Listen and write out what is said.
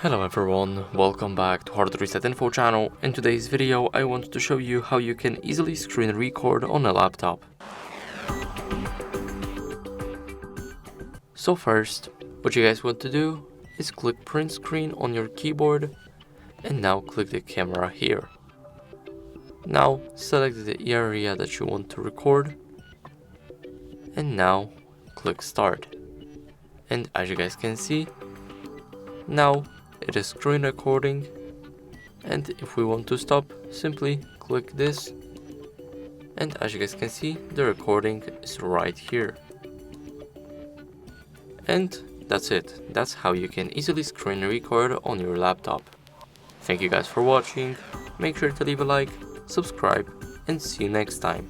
Hello everyone, welcome back to HardReset.Info channel. In today's video I want to show you how you can easily screen record on a laptop. So first, what you guys want to do is click print screen on your keyboard and now click the camera here. Now select the area that you want to record and now click start. And as you guys can see, now it is screen recording, and if we want to stop, simply click this, and as you guys can see, the recording is right here. And that's it. That's how you can easily screen record on your laptop. Thank you guys for watching. Make sure to leave a like, subscribe, and see you next time.